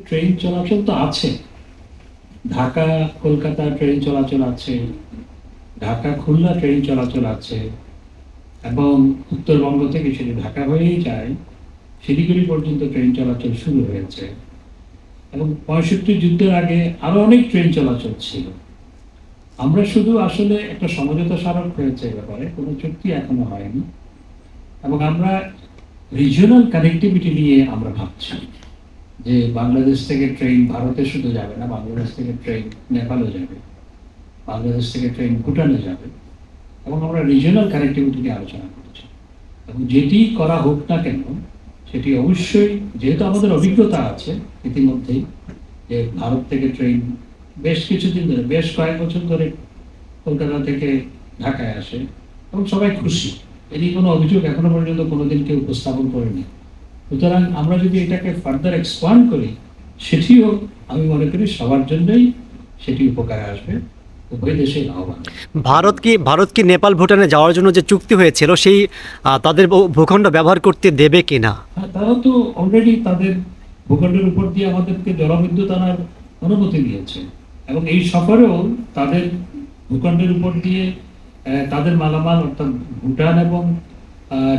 Train চলাচল তো আছে, ঢাকা কলকাতা ট্রেন চলাচল আছে, ঢাকা খুলনা ট্রেন চলাচল আছে, এবং উত্তরবঙ্গ থেকে সেটি ঢাকা হয়েই যায় শিলিগুড়ি পর্যন্ত ট্রেন চলাচল শুরু হয়েছে। এবং 65 যুদ্ধের আগে আরো অনেক ট্রেন চলাচল ছিল। আমরা শুধু আসলে একটা সমঝোতা স্মারক হয়েছে, ব্যাপারে কোনো চুক্তি এখনো হয়নি। এবং আমরা রিজিওনাল কানেক্টিভিটি নিয়ে আমরা ভাবছি যে বাংলাদেশ থেকে ট্রেন ভারতে শুধু যাবে না, বাংলাদেশ থেকে ট্রেন নেপালও যাবে, বাংলাদেশ থেকে ট্রেন ভুটানে যাবে। এবং আমরা রিজিওনাল কানেক্টিভিটি নিয়ে আলোচনা করছি। এবং যেটি করা হোক না কেন, সেটি অবশ্যই, যেহেতু আমাদের অভিজ্ঞতা আছে ইতিমধ্যেই যে ভারত থেকে ট্রেন বেশ কিছুদিন ধরে, বেশ কয়েক বছর ধরে কলকাতা থেকে ঢাকায় আসে এবং সবাই খুশি, এটি কোনো অভিযোগ এখনো পর্যন্ত কোনোদিন কেউ উপস্থাপন করেনি। সুতরাং আমরা যদি এটাকে ফার্দার এক্সপান্ড করি, সেটিও আমি মনে করি সবার জন্যই সেটি উপকারে আসবে, উভয় দেশে লাভবান। ভারত কি নেপাল ভুটানে যাওয়ার জন্য যে চুক্তি হয়েছিল সেই তাদের ভূখণ্ড ব্যবহার করতে দেবে কিনা? হ্যাঁ, তারা তো অলরেডি তাদের ভূখণ্ডের উপর দিয়ে আমাদেরকে জলবিদ্যুৎ আনার অনুমতি দিয়েছে। এবং এই সফরেও তাদের ভূখণ্ডের উপর দিয়ে তাদের মালামাল, অর্থাৎ ভুটান এবং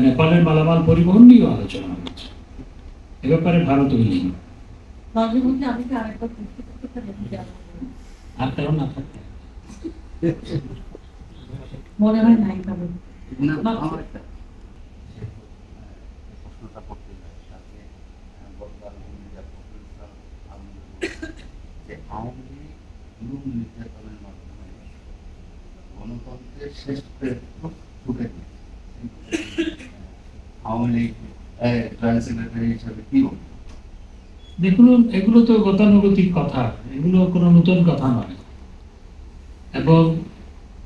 নেপালের মালামাল পরিবহন নিয়েও আলোচনা হয়েছে। এ ব্যাপারে ভারত উইলিং। আর কারণ না থাকতে মনে হয় নাই নির্যাতনের মাধ্যমে গণতন্ত্রের শেষ ঢুকে আওয়ামী লীগ জয়েন্ট সেক্রেটারি হিসাবে কি বলবো? দেখুন, এগুলো তো গতানুগতিক কথা, এগুলো কোনো নতুন কথা নয়। এবং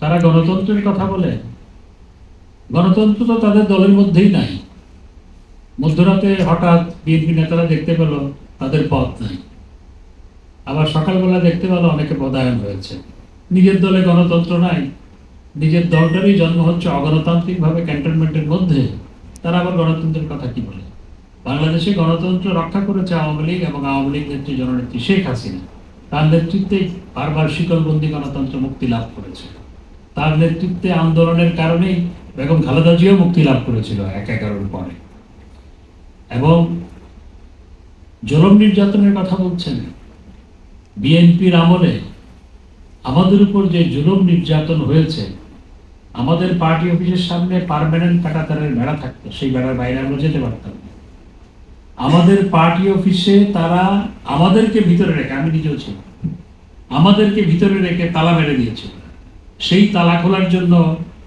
তারা গণতন্ত্রের কথা বলে, গণতন্ত্র তো তাদের দলের মধ্যেই নাই। মধ্যরাতে হঠাৎ বিএনপি নেতারা দেখতে পেল তাদের পদ নাই, আবার সকালবেলা দেখতে পেল অনেকে পদায়ন হয়েছে। নিজের দলে গণতন্ত্র নাই, নিজের দলটারই জন্ম হচ্ছে অগণতান্ত্রিকভাবে ক্যান্টনমেন্টের মধ্যে, তারা আবার গণতন্ত্রের কথা কি বলে? বাংলাদেশে গণতন্ত্র রক্ষা করেছে আওয়ামী লীগ এবং আওয়ামী লীগ নেত্রী জননেত্রী শেখ হাসিনা। তার নেতৃত্বে বারবার শিকলবন্দি গণতন্ত্র মুক্তি লাভ করেছে। তার নেতৃত্বে আন্দোলনের কারণেই বেগম খালেদা জিয়াও মুক্তি লাভ করেছিল ১/১১ পরে। এবং জুলুম নির্যাতনের কথা বলছেন, বিএনপির আমলে আমাদের উপর যে জুলুম নির্যাতন হয়েছে, আমাদের পার্টি অফিসের সামনে পার্মানেন্ট কাঁটাতারের বেড়া থাকতো, সেই বেড়ার বাইরে আমরা যেতে পারতাম। আমাদের পার্টি অফিসে তারা আমাদেরকে ভিতরে রেখে, আমি নিজেও ছিলাম, আমাদেরকে ভিতরে রেখে তালা মেরে দিয়েছিল। সেই তালা খোলার জন্য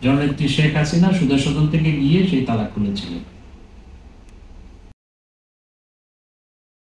জননেত্রী শেখ হাসিনা সুদর্শন থেকে গিয়ে সেই তালা খুলেছিলেন।